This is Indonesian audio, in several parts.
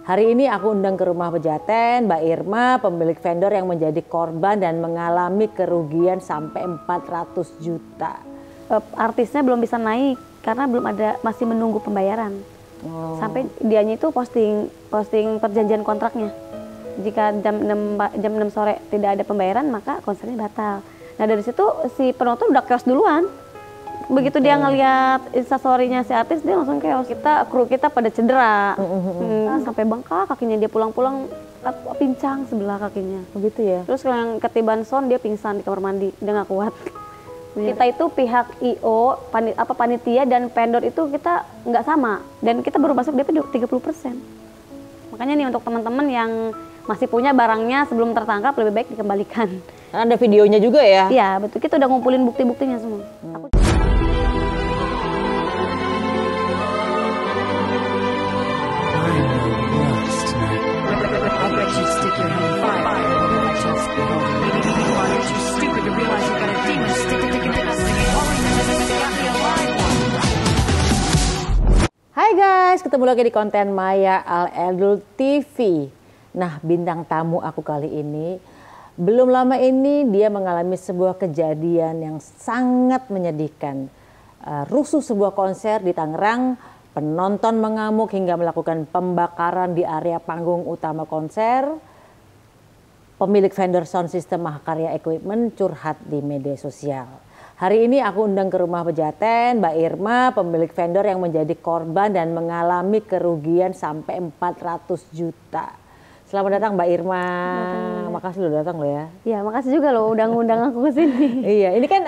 Hari ini aku undang ke rumah Pejaten Mbak Irma, pemilik vendor yang menjadi korban dan mengalami kerugian sampai 400 juta. Artisnya belum bisa naik karena belum ada, masih menunggu pembayaran. Sampai dianya itu posting perjanjian kontraknya. Jika jam 6 sore tidak ada pembayaran maka konsernya batal. Nah dari situ si penonton udah chaos duluan. Begitu dia ngelihat instastorynya si artis, dia langsung chaos. Kru kita pada cedera, sampai bengkak kakinya, dia pulang-pulang pincang sebelah kakinya. Begitu ya. Terus yang ketiban sound dia pingsan di kamar mandi, dia nggak kuat. Kita itu pihak IO, panitia dan vendor itu kita nggak sama, dan kita baru masuk DP 30%. Makanya nih untuk teman-teman yang masih punya barangnya sebelum tertangkap lebih baik dikembalikan. Karena ada videonya juga ya? Iya betul, kita udah ngumpulin bukti-buktinya semua. Hai guys, ketemu lagi di konten Maya Al-Edul TV. Nah, bintang tamu aku kali ini, belum lama ini dia mengalami sebuah kejadian yang sangat menyedihkan. Rusuh sebuah konser di Tangerang, penonton mengamuk hingga melakukan pembakaran di area panggung utama konser. Pemilik vendor sound system Mahakarya Equipment curhat di media sosial. Hari ini aku undang ke rumah Pejaten Mbak Irma, pemilik vendor yang menjadi korban dan mengalami kerugian sampai 400 juta. Selamat datang Mbak Irma. Makasih udah datang loh ya. Iya, makasih juga loh udah ngundang aku ke sini. Iya, ini kan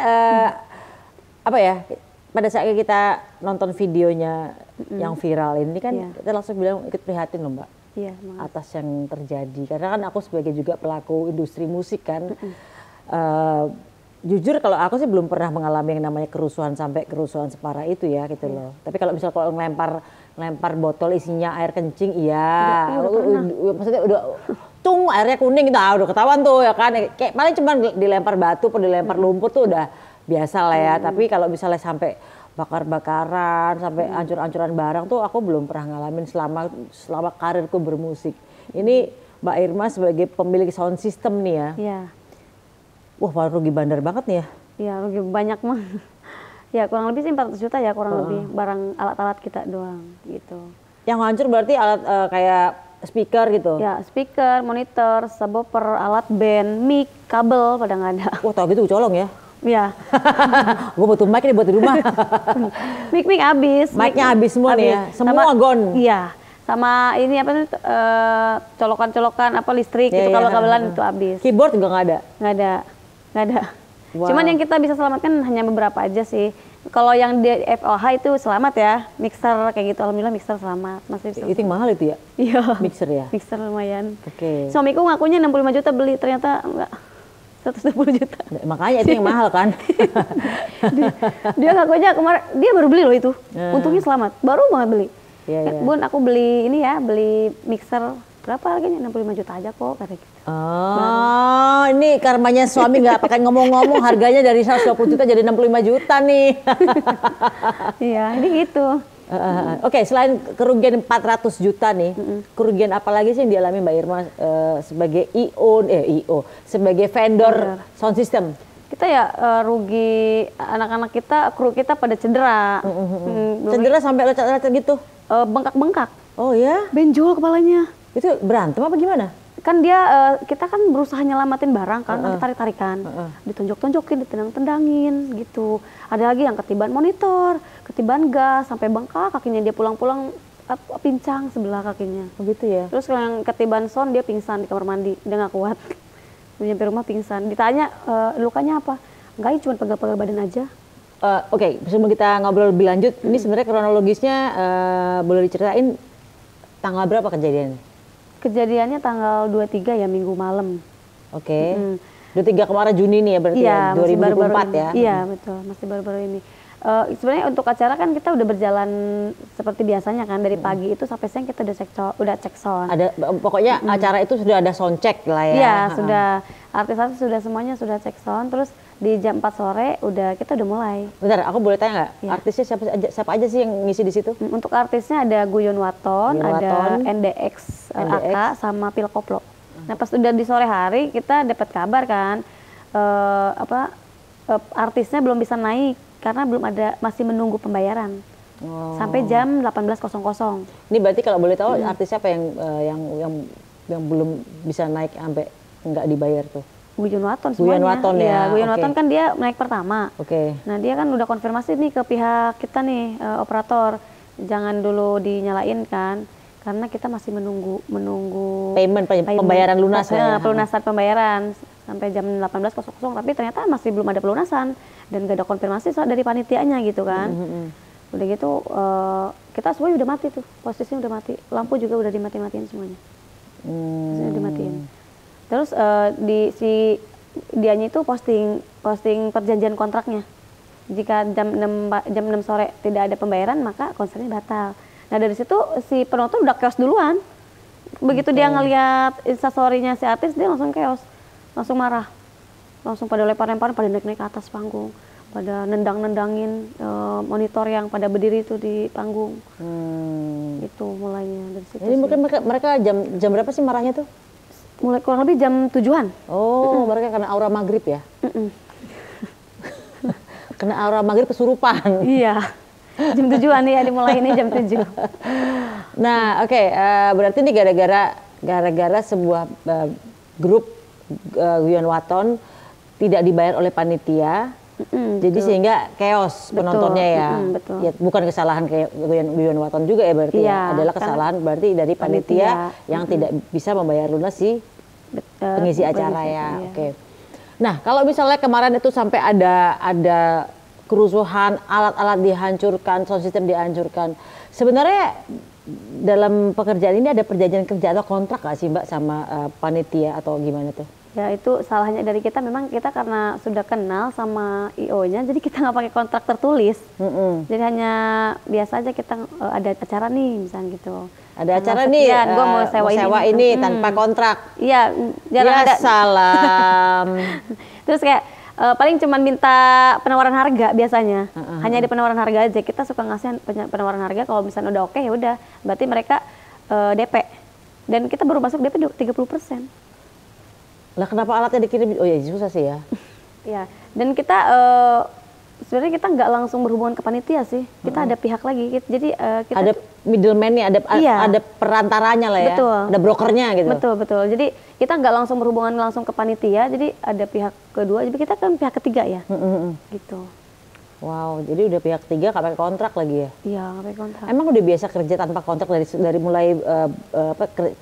apa ya? Pada saat kita nonton videonya yang viral ini kan kita langsung bilang ikut prihatin loh Mbak. Iya, atas yang terjadi. Karena kan aku sebagai juga pelaku industri musik kan. Jujur kalau aku sih belum pernah mengalami yang namanya kerusuhan sampai kerusuhan separah itu ya gitu loh. Tapi kalau misal kalau ngelempar botol isinya air kencing, iya. Maksudnya udah tung airnya kuning gitu, udah ketahuan tuh ya kan. Kayak paling cuma dilempar batu atau dilempar lumpur tuh udah biasa lah ya. Tapi kalau misalnya sampai bakar-bakaran, sampai hancur-hancuran barang tuh aku belum pernah ngalamin selama karirku bermusik. Ini Mbak Irma sebagai pemilik sound system nih ya. Iya. Wah, rugi bandar banget nih ya. Iya, rugi banyak mah. Ya kurang lebih sih 400 juta ya kurang lebih, barang alat-alat kita doang gitu. Yang hancur berarti alat kayak speaker gitu? Ya speaker, monitor, subwoofer, alat band, mic, kabel pada nggak ada. Wah tau gitu colong ya? Iya. Gue butuh mic nih buat di rumah. mic habis. Mic-nya habis semua nih ya? Semua gone? Iya. Sama ini apa nih, colokan-colokan apa listrik itu kabel-kabelan itu habis. Keyboard juga nggak ada? Nggak ada. Wow. Cuman yang kita bisa selamatkan hanya beberapa aja sih. Kalau yang di FOH itu selamat ya, mixer kayak gitu. Alhamdulillah mixer selamat. Masih bisa. Itu yang mahal itu ya? Iya. Mixer ya? Mixer lumayan. Oke. Suamiku ngakunya 65 juta beli, ternyata enggak. 120 juta. Makanya itu yang mahal kan? dia ngakunya kemarin, dia baru beli loh itu. Untungnya selamat, baru banget beli. Yeah. Bun, aku beli ini ya, beli mixer. Berapa harganya? 65 juta aja kok, kata gitu. Oh, ini karmanya suami nggak pakai ngomong-ngomong, harganya dari 120 juta jadi 65 juta nih. Iya, ini gitu. Oke, selain kerugian 400 juta nih, kerugian apa lagi sih yang dialami Mbak Irma sebagai IO, sebagai vendor sound system? Kita ya rugi, anak-anak kita, kru kita pada cedera. Cedera sampai lecet-lecet gitu? Bengkak-bengkak. Oh ya? Benjol kepalanya. Itu berantem apa gimana? Kan dia, kita kan berusaha nyelamatin barang kan, tarik-tarikan, ditonjok-tonjokin, ditendang-tendangin gitu. Ada lagi yang ketiban monitor, ketiban gas, sampai bengkak kakinya, dia pulang-pulang pincang sebelah kakinya. Begitu ya? Terus yang ketiban sound dia pingsan di kamar mandi, dia nggak kuat. Dia nyampe rumah pingsan, ditanya lukanya apa? Enggak, cuma pegal-pegal badan aja. Oke, sebelum kita ngobrol lebih lanjut, ini sebenarnya kronologisnya boleh diceritain tanggal berapa kejadiannya? Kejadiannya tanggal 23 ya, Minggu malam. Oke. 23 kemarin Juni nih ya berarti ya, 2024 baru-baru ya? Iya betul, masih baru-baru ini. Sebenarnya untuk acara kan kita udah berjalan seperti biasanya kan, dari pagi itu sampai siang kita udah cek sound. Ada, pokoknya acara itu sudah ada sound check lah ya? Iya, sudah, artis-artis sudah semuanya sudah cek sound, terus di jam 4 sore kita udah mulai. Bentar, aku boleh tanya nggak? Ya. Artisnya siapa aja sih yang ngisi di situ? Untuk artisnya ada Guyon Waton, ada NDX, AK, sama Pil Koplo. Nah pas udah di sore hari kita dapat kabar kan, artisnya belum bisa naik karena masih menunggu pembayaran. Sampai jam 18.00. Ini berarti kalau boleh tahu artisnya apa yang belum bisa naik sampai nggak dibayar tuh? Guyon Waton semuanya. Guyon Waton ya. Guyon Waton kan dia naik pertama. Nah dia kan udah konfirmasi nih ke pihak kita nih operator, jangan dulu dinyalain kan, karena kita masih menunggu payment. Pembayaran lunas ya. Pelunasan pembayaran sampai jam 18.00, tapi ternyata masih belum ada pelunasan dan gak ada konfirmasi dari panitianya gitu kan. Udah gitu kita semua udah mati tuh, posisinya udah mati, lampu juga udah dimati-matiin semuanya. Udah dimatiin. Terus dianya itu posting perjanjian kontraknya. Jika jam 6 sore tidak ada pembayaran maka konsernya batal. Nah dari situ si penonton udah chaos duluan. Begitu dia ngelihat instastory-nya si artis, dia langsung chaos, langsung marah, langsung pada lempar-lemparan, pada naik-naik ke atas panggung, pada nendangin monitor yang pada berdiri itu di panggung. Itu mulainya dari situ. Jadi mungkin mereka jam berapa sih marahnya tuh? Mulai kurang lebih jam 7-an. Mereka kena aura maghrib ya? Kena aura maghrib kesurupan. Iya, jam 7-an ya dimulai ini jam 7. Nah berarti ini gara-gara sebuah grup Guyon Waton tidak dibayar oleh panitia. Jadi sehingga chaos penontonnya ya. Betul. Ya, bukan kesalahan kayak Guyon Waton juga ya berarti ya. Adalah kesalahan berarti dari panitia yang tidak bisa membayar lunas si pengisi acara ya. Oke. Nah, kalau misalnya kemarin itu sampai ada kerusuhan, alat-alat dihancurkan, sound system dihancurkan. Sebenarnya dalam pekerjaan ini ada perjanjian kerja atau kontrak nggak sih Mbak sama panitia atau gimana tuh? Ya itu salahnya dari kita, memang kita karena sudah kenal sama IO-nya, jadi kita nggak pakai kontrak tertulis. Jadi hanya biasa aja kita ada acara nih misalnya gitu. Ada acara nih, gua mau sewa ini tanpa kontrak. Iya, jarang ada. Salam. Terus kayak paling cuman minta penawaran harga biasanya. Hanya di penawaran harga aja. Kita suka ngasih penawaran harga, kalau misalnya udah oke ya udah. Berarti mereka DP. Dan kita baru masuk DP 30%. Lah kenapa alatnya dikirim? Oh ya susah sih ya. Ya, dan kita sebenarnya kita nggak langsung berhubungan ke panitia sih. Kita ada pihak lagi. Jadi kita ada middleman-nya, ada perantaranya lah ya. Betul. Ada brokernya gitu. Betul. Jadi kita nggak langsung berhubungan langsung ke panitia. Jadi ada pihak kedua. Jadi kita kan pihak ketiga ya. Gitu. Wow, jadi udah pihak ketiga nggak pakai kontrak lagi ya? Iya, nggak pakai kontrak. Emang udah biasa kerja tanpa kontrak dari mulai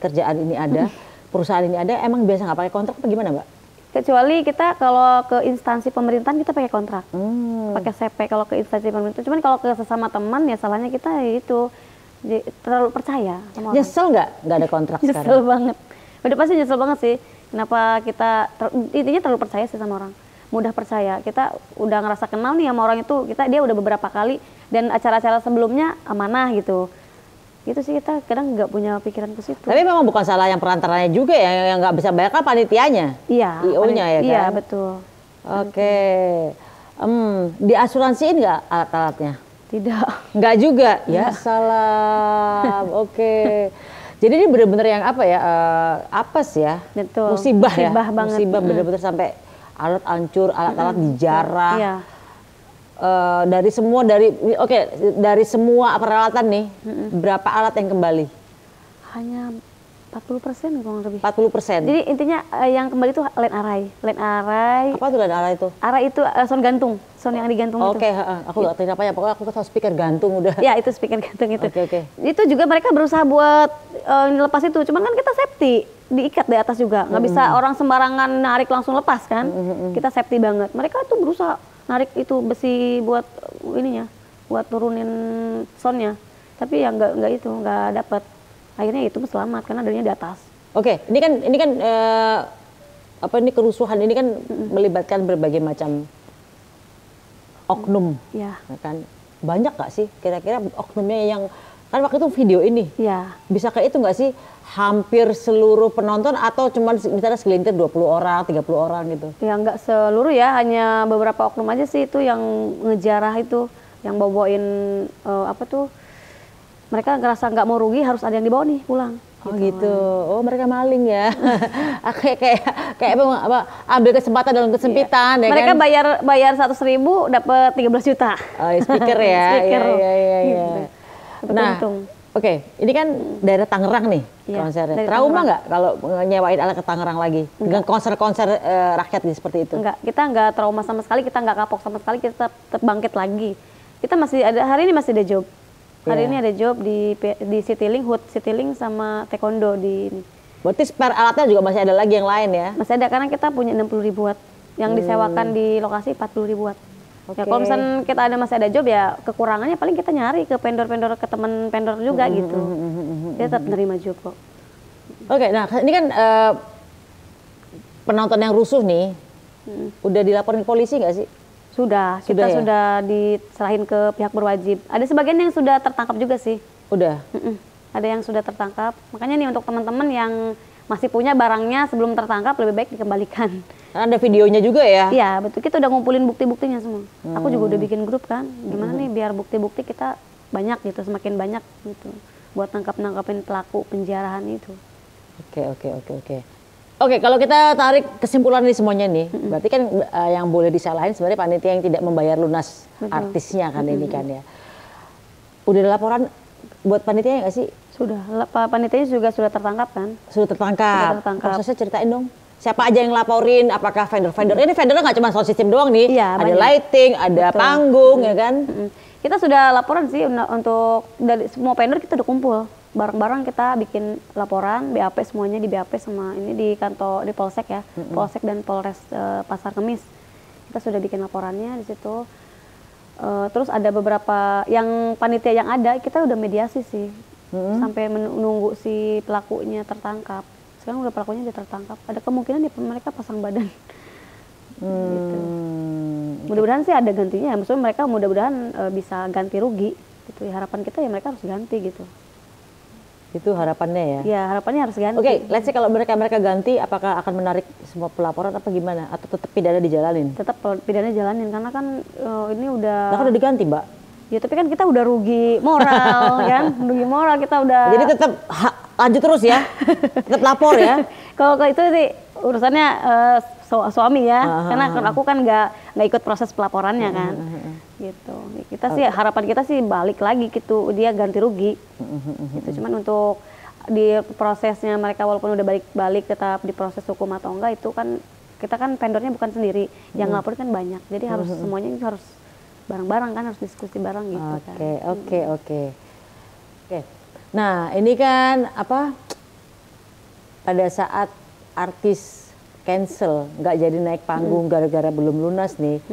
kerjaan ini ada, perusahaan ini ada, emang biasa nggak pakai kontrak apa gimana Mbak? Kecuali kita kalau ke instansi pemerintahan kita pakai kontrak, pakai CP kalau ke instansi pemerintahan. Cuman kalau ke sesama teman ya salahnya kita itu terlalu percaya sama orang. Nyesel nggak ada kontrak sekarang? Nyesel banget. Udah pasti nyesel banget sih. Kenapa kita intinya terlalu percaya sih sama orang. Mudah percaya. Kita udah ngerasa kenal nih sama orang itu. Dia udah beberapa kali dan acara-acara sebelumnya amanah gitu. Gitu sih, kita kadang nggak punya pikiran ke situ. Tapi memang bukan salah yang perantaranya juga ya, yang nggak bisa bayar kan panitianya. Iya. IO-nya ya kan? Iya betul. Oke. Diasuransiin nggak alat-alatnya? Tidak. Nggak juga? Ya salam. Oke. Jadi ini benar-benar yang apa ya, apes ya. Betul. Musibah ya. Banget. Musibah benar-benar sampai alat hancur, alat-alat dijarah. Iya. Dari semua peralatan nih, berapa alat yang kembali? Hanya 40% kurang lebih. 40%. Jadi intinya yang kembali itu line array. Apa tuh line array itu? Array itu sound gantung, sound yang digantung itu. Oke, aku nggak tahu apa ya, pokoknya aku tahu speaker gantung udah. Ya itu speaker gantung itu. Oke. Itu juga mereka berusaha buat lepas itu, cuman kan kita safety, diikat di atas juga, nggak bisa orang sembarangan narik langsung lepas kan. Kita safety banget. Mereka tuh berusaha narik itu besi buat ininya, buat turunin soundnya, tapi ya nggak dapat. Akhirnya itu selamat karena adanya di atas. Oke, ini kan kerusuhan ini kan melibatkan berbagai macam oknum, ya kan? Banyak nggak sih kira-kira oknumnya yang kan waktu itu video ini. Iya. Bisa kayak itu nggak sih? Hampir seluruh penonton atau cuma misalnya segelintir 20 orang, 30 orang gitu? Ya nggak seluruh ya, hanya beberapa oknum aja sih itu yang ngejarah itu, yang bawain apa tuh, mereka ngerasa nggak mau rugi harus ada yang dibawa nih pulang. Oh gitu. Oh mereka maling ya. kayak apa, ambil kesempatan dalam kesempitan ya mereka kan? bayar 100.000 dapat 13 juta. Oh, speaker ya. Speaker. Iya. Gitu. Nah, oke, ini kan daerah Tangerang nih konsernya. Trauma nggak kalau nyewain alat ke Tangerang lagi dengan konser-konser rakyat seperti itu? Enggak, kita nggak trauma sama sekali, kita nggak kapok sama sekali, kita tetap bangkit lagi. Kita masih ada, hari ini masih ada job. Hari ini ada job di Citylink, Hood Citylink sama Taekwondo di ini. Berarti spare alatnya juga masih ada lagi yang lain ya? Masih ada, karena kita punya 60.000 watt. Yang disewakan di lokasi 40.000 watt. Ya kalau misalnya kita masih ada job ya, kekurangannya paling kita nyari ke vendor-vendor, ke teman vendor juga gitu. Dia tetap nerima job kok. Oke, nah ini kan penonton yang rusuh nih, udah dilaporin ke polisi nggak sih? Sudah sudah diserahin ke pihak berwajib. Ada sebagian yang sudah tertangkap juga sih. Udah? Ada yang sudah tertangkap. Makanya nih untuk teman-teman yang masih punya barangnya sebelum tertangkap, lebih baik dikembalikan. Karena ada videonya juga ya? Iya betul, kita udah ngumpulin bukti-buktinya semua. Aku juga udah bikin grup kan, gimana nih biar bukti-bukti kita banyak gitu, semakin banyak gitu. Buat nangkapin pelaku penjarahan itu. Oke, kalau kita tarik kesimpulan dari semuanya nih, berarti kan yang boleh disalahin sebenarnya panitia yang tidak membayar lunas artisnya kan ini kan ya. Udah ada laporan buat panitia nggak sih? Sudah, panitianya juga sudah tertangkap kan? Sudah tertangkap. Prosesnya ceritain dong. Siapa aja yang laporin? Apakah vendor-vendor? Ini vendornya nggak cuma sound system doang nih. Iya, ada banyak. lighting, ada panggung ya kan? Kita sudah laporan sih untuk dari semua vendor, kita udah kumpul. Bareng-bareng kita bikin laporan, BAP semuanya di BAP sama ini di kantor, di Polsek ya. Polsek dan Polres Pasar Kemis. Kita sudah bikin laporannya di situ. Terus ada beberapa yang panitia yang ada, kita udah mediasi sih. Sampai menunggu si pelakunya tertangkap. Sekarang udah pelakunya udah tertangkap. Ada kemungkinan mereka pasang badan. Gitu. Mudah-mudahan sih ada gantinya. Maksudnya mereka mudah-mudahan bisa ganti rugi. Gitu. Ya, harapan kita ya mereka harus ganti gitu. Itu harapannya ya? Ya harapannya harus ganti. Oke, let's say kalau mereka ganti, apakah akan menarik semua pelaporan apa gimana? Atau tetap pidana dijalanin? Tetap pidana jalanin karena kan ini udah. Nah, kan udah diganti Mbak? Ya tapi kan kita udah rugi moral kan, rugi moral kita udah. Jadi tetap lanjut terus ya, tetap lapor ya. Kalau itu sih urusannya suami ya, karena aku kan nggak ikut proses pelaporannya kan. Gitu. Kita sih harapan kita sih balik lagi gitu, dia ganti rugi. Gitu. Cuman untuk di prosesnya mereka walaupun udah balik tetap diproses hukum atau enggak itu kan kita kan vendornya bukan sendiri, yang ngelaporin kan banyak. Jadi harus semuanya harus bareng-bareng kan, harus diskusi bareng gitu kan. Oke. Nah, ini kan apa? Pada saat artis cancel, nggak jadi naik panggung gara-gara belum lunas nih.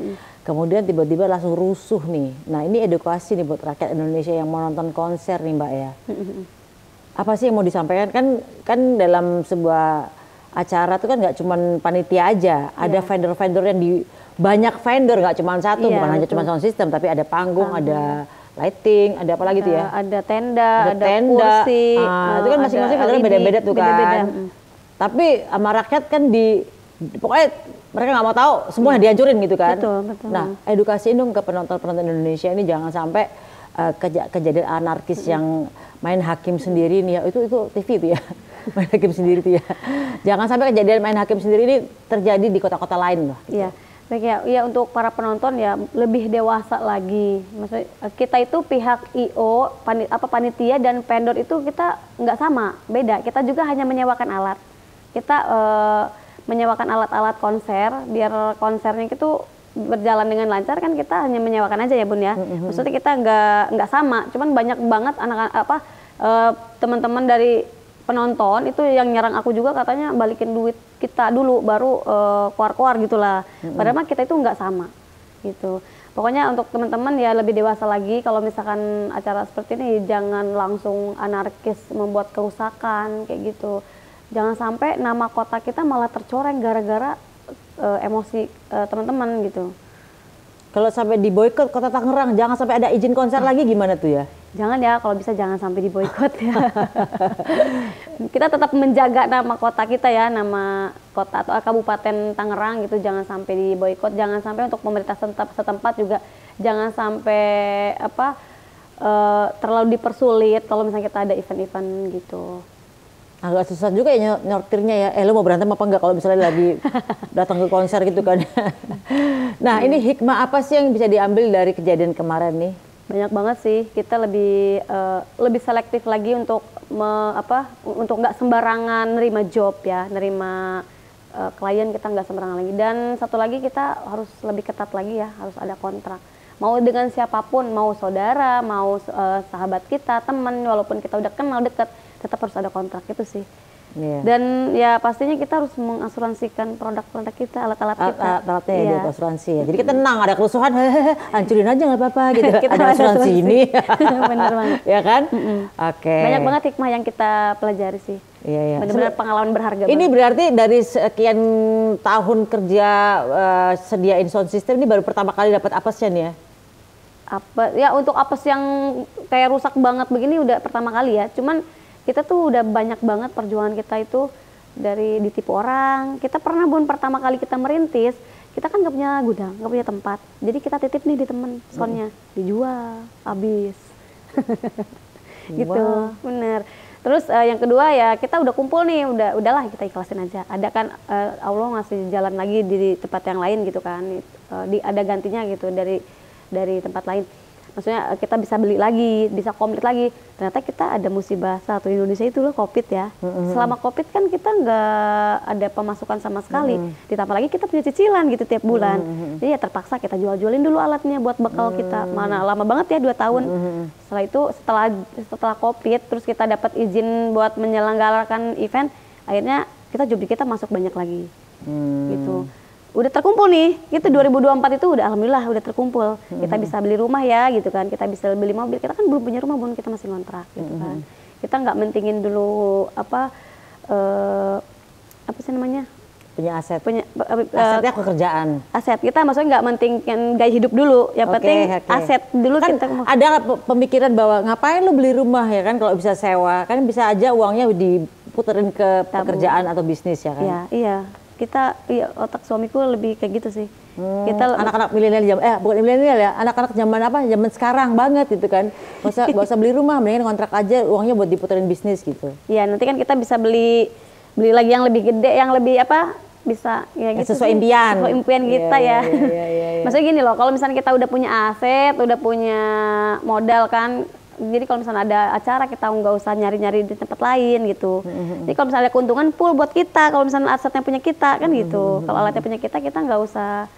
Kemudian tiba-tiba langsung rusuh nih. Nah ini edukasi nih buat rakyat Indonesia yang mau nonton konser nih Mbak ya. Apa sih yang mau disampaikan? Kan dalam sebuah acara itu kan nggak cuma panitia aja. Ada vendor-vendor yang banyak vendor, nggak cuma satu, bukan hanya cuma sound system, tapi ada panggung, ada lighting, ada apa lagi tuh ya? Ada tenda, ada kursi. Itu kan masing-masing vendornya beda-beda tuh kan. Tapi sama rakyat kan pokoknya mereka nggak mau tahu, semuanya dihancurin gitu kan. Betul. Nah, edukasi dong ke penonton-penonton Indonesia ini jangan sampai kejadian anarkis yang main hakim sendiri nih ya, itu TV itu ya. Main hakim sendiri itu ya. Jangan sampai kejadian main hakim sendiri ini terjadi di kota-kota lain loh. Iya. Baik ya, untuk para penonton ya lebih dewasa lagi. Maksudnya kita itu pihak IO, panitia dan vendor itu kita nggak sama, beda. Kita juga hanya menyewakan alat. Kita menyewakan alat-alat konser biar konsernya itu berjalan dengan lancar, kan kita hanya menyewakan aja ya Bun ya. Maksudnya kita nggak sama, cuman banyak banget teman-teman dari penonton itu yang nyerang aku juga, katanya balikin duit kita dulu baru keluar-keluar gitulah. Padahal mah kita itu nggak sama gitu. Pokoknya untuk teman-teman ya lebih dewasa lagi, kalau misalkan acara seperti ini jangan langsung anarkis membuat kerusakan kayak gitu. Jangan sampai nama kota kita malah tercoreng gara-gara emosi teman-teman gitu. Kalau sampai di boykot kota Tangerang, jangan sampai ada izin konser lagi gimana tuh ya? Jangan ya, kalau bisa jangan sampai diboikot ya. Kita tetap menjaga nama kota kita ya, nama kota atau Kabupaten Tangerang gitu, jangan sampai diboikot, jangan sampai untuk pemerintah setempat juga jangan sampai terlalu dipersulit kalau misalnya kita ada event-event gitu. Agak susah juga ya nyortirnya ya. Lo mau berantem apa enggak kalau misalnya lagi datang ke konser gitu kan. Nah, ini hikmah apa sih yang bisa diambil dari kejadian kemarin nih? Banyak banget sih. Kita lebih selektif lagi untuk untuk nggak sembarangan nerima job ya, nerima klien kita nggak sembarangan lagi. Dan satu lagi kita harus lebih ketat lagi ya, harus ada kontrak. Mau dengan siapapun, mau saudara, mau sahabat kita, teman, walaupun kita udah kenal deket, tetap harus ada kontrak itu sih. Yeah. Dan ya pastinya kita harus mengasuransikan produk-produk kita, alat-alat kita. Alatnya ya, asuransi ya. Jadi kita tenang, ada kerusuhan, hancurin aja nggak apa-apa gitu. Ada asuransi ini. Bener banget. Ya kan? Oke. Banyak banget hikmah yang kita pelajari sih. Iya, iya. Benar-benar pengalaman berharga. Ini berarti dari sekian tahun kerja sediain sound system ini baru pertama kali dapat apesnya nih ya? Untuk apes yang kayak rusak banget begini udah pertama kali ya. Cuman kita tuh udah banyak banget perjuangan kita itu dari ditipu orang. Kita pernah pertama kali kita merintis, kita kan nggak punya gudang, nggak punya tempat. Jadi kita titip nih di temen soundnya, dijual, habis. Gitu, bener. Terus yang kedua ya kita udah kumpul nih, udahlah kita ikhlasin aja. Ada kan Allah ngasih jalan lagi di tempat yang lain gitu kan, ada gantinya gitu dari tempat lain. Maksudnya kita bisa beli lagi, bisa komplit lagi. Ternyata kita ada musibah satu Indonesia itu loh, COVID ya. Selama COVID kan kita nggak ada pemasukan sama sekali. Ditambah lagi kita punya cicilan gitu tiap bulan. Jadi ya terpaksa kita jual-jualin dulu alatnya buat bekal kita. Mana lama banget ya 2 tahun. Setelah itu setelah COVID terus kita dapat izin buat menyelenggarakan event. Akhirnya job kita masuk banyak lagi. Gitu. Udah terkumpul nih, gitu 2024 itu udah alhamdulillah udah terkumpul. Kita bisa beli rumah ya gitu kan, kita bisa beli mobil, kita kan belum punya rumah, kita masih ngontrak gitu kan. Kita nggak mentingin dulu apa sih namanya? Punya aset. Asetnya pekerjaan. Aset, kita maksudnya nggak mentingin gaya hidup dulu, yang penting aset dulu kan kita. Ada pemikiran bahwa ngapain lu beli rumah ya kan kalau bisa sewa, kan bisa aja uangnya diputerin ke pekerjaan atau bisnis ya kan? Iya. Otak suamiku lebih kayak gitu sih. Kita anak-anak milenial bukan milenial ya, anak-anak zaman sekarang banget gitu kan. Gak usah beli rumah, mendingan kontrak aja, uangnya buat diputerin bisnis gitu. Iya, nanti kan kita bisa beli lagi yang lebih gede, yang lebih bisa ya gitu. Sesuai impian. Sesuai impian kita ya. Maksudnya gini loh, kalau misalnya kita udah punya aset, udah punya modal kan, jadi kalau misalnya ada acara kita nggak usah nyari-nyari di tempat lain gitu. Jadi kalau misalnya ada keuntungan full buat kita, kalau misalnya asetnya punya kita kan gitu. Kalau alatnya punya kita nggak usah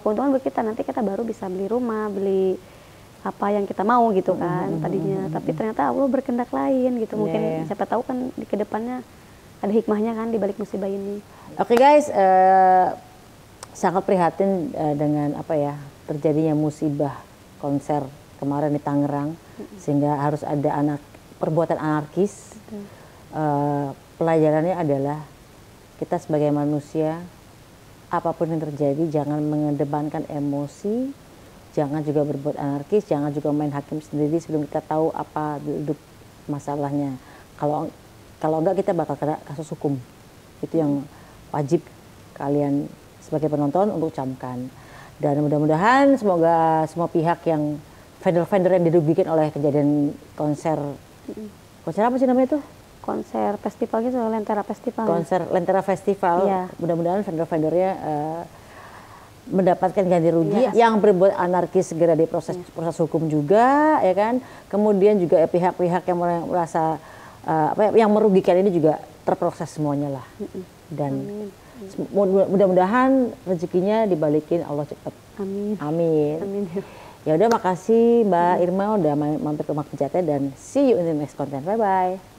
keuntungan buat kita. Nanti kita baru bisa beli rumah, beli apa yang kita mau gitu kan tadinya. Tapi ternyata Allah berkehendak lain gitu. Mungkin siapa tahu kan di kedepannya ada hikmahnya kan di balik musibah ini. Oke guys, sangat prihatin dengan terjadinya musibah konser kemarin di Tangerang, sehingga harus ada perbuatan anarkis. Pelajarannya adalah kita sebagai manusia, apapun yang terjadi jangan mengedepankan emosi, jangan juga berbuat anarkis, jangan juga main hakim sendiri sebelum kita tahu apa duduk masalahnya. Kalau enggak kita bakal kena kasus hukum. Itu yang wajib kalian sebagai penonton untuk camkan. Dan mudah-mudahan semoga semua pihak yang vendor-vendor yang dirugikan oleh kejadian konser apa sih namanya itu? Konser festival gitu, Lentera Festival. Konser Lentera Festival. Iya. Mudah-mudahan vendor-vendornya mendapatkan ganti rugi. Yang berbuat anarkis segera diproses proses hukum juga, ya kan? Kemudian juga pihak-pihak yang merasa yang merugikan ini juga terproses semuanya lah. Dan mudah-mudahan rezekinya dibalikin Allah cepat. Amin. Ya udah, makasih Mbak Irma udah mampir ke rumah Pejatnya, dan see you in the next content. Bye bye.